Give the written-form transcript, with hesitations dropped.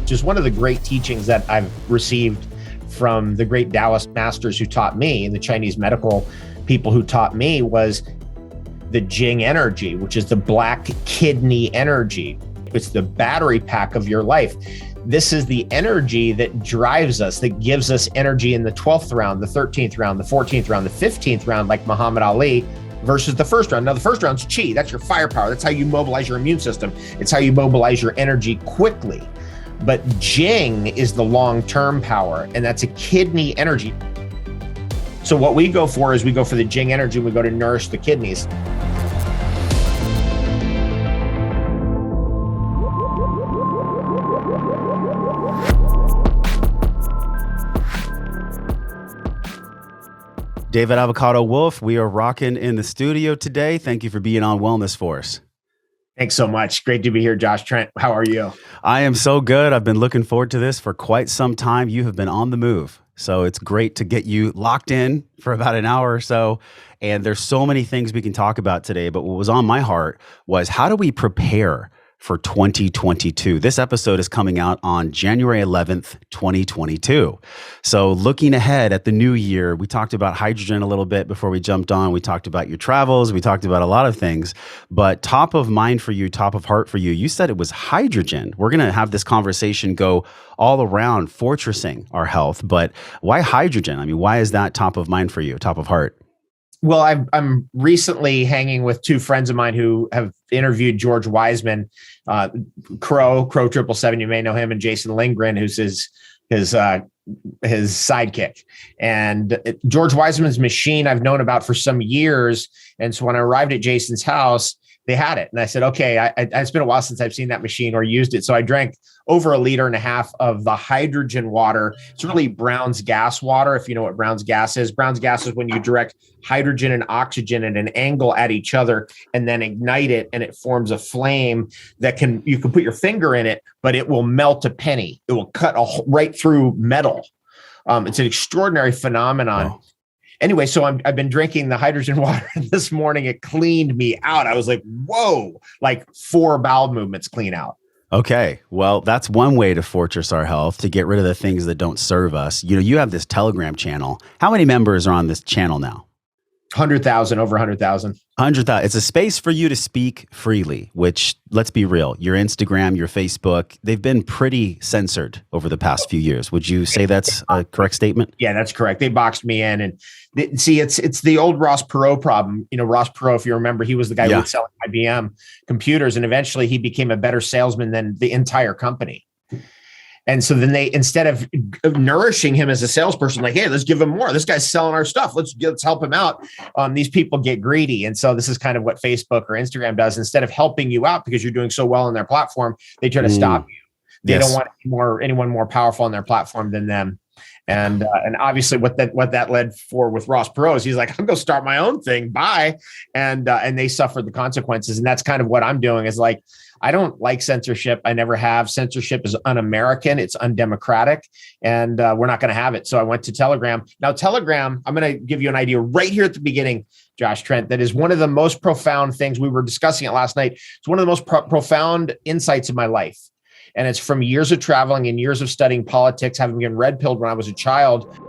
which is one of the great teachings that I've received from the great Taoist masters who taught me, and the Chinese medical people who taught me, was the Jing energy, which is the black kidney energy. It's the battery pack of your life. This is the energy that drives us, that gives us energy in the 12th round, the 13th round, the 14th round, the 15th round, like Muhammad Ali, versus the first round. Now, the first round's chi. That's your firepower. That's how you mobilize your immune system. It's how you mobilize your energy quickly. But Jing is the long-term power, and that's a kidney energy. So what we go for is we go for the Jing energy. We go to nourish the kidneys. David Avocado Wolf, we are rocking in the studio today. Thank you for being on Wellness Force. Thanks so much. Great to be here, Josh. Trent, how are you? I am so good. I've been looking forward to this for quite some time. You have been on the move. So it's great to get you locked in for about an hour or so. And there's so many things we can talk about today. But what was on my heart was, how do we prepare for 2022? This episode is coming out on January 11th, 2022. So looking ahead at the new year, we talked about hydrogen a little bit before we jumped on. We talked about your travels. We talked about a lot of things, but top of mind for you, top of heart for you, you said it was hydrogen. We're going to have this conversation go all around fortressing our health, but why hydrogen? I mean, why is that top of mind for you, top of heart? Well, I'm recently hanging with two friends of mine who have interviewed George Wiseman, Crow 777. You may know him, and Jason Lindgren, who's his sidekick. And George Wiseman's machine I've known about for some years. And so when I arrived at Jason's house, they had it. And I said, okay, it's been a while since I've seen that machine or used it. So I drank over 1.5 liters of the hydrogen water. It's really Brown's gas water, if you know what Brown's gas is. Brown's gas is when you direct hydrogen and oxygen at an angle at each other and then ignite it, and it forms a flame that you can put your finger in it, but it will melt a penny. It will cut right through metal. It's an extraordinary phenomenon. Wow. Anyway, so I've been drinking the hydrogen water this morning. It cleaned me out. I was like, whoa, like 4 bowel movements clean out. Okay. Well, that's one way to fortress our health, to get rid of the things that don't serve us. You know, you have this Telegram channel. How many members are on this channel now? 100,000, over 100,000. 100,000. It's a space for you to speak freely, which, let's be real, your Instagram, your Facebook, they've been pretty censored over the past few years. Would you say that's a correct statement? Yeah, that's correct. They boxed me in. And it's the old Ross Perot problem. You know, Ross Perot, if you remember, he was the guy who was selling IBM computers, and eventually he became a better salesman than the entire company. And so then they, instead of nourishing him as a salesperson, like, hey, let's give him more. This guy's selling our stuff. Let's help him out. These people get greedy. And so this is kind of what Facebook or Instagram does. Instead of helping you out because you're doing so well on their platform, they try to stop you. They don't want anyone more powerful on their platform than them. And obviously what that led for with Ross Perot is he's like, I'm going to start my own thing. Bye. And they suffered the consequences. And that's kind of what I'm doing, is like, I don't like censorship. I never have. Censorship is un-American. It's undemocratic, and we're not going to have it. So I went to Telegram. Now, Telegram, I'm going to give you an idea right here at the beginning, Josh, Trent, that is one of the most profound things. We were discussing it last night. It's one of the most profound insights of my life. And it's from years of traveling and years of studying politics, having been red-pilled when I was a child.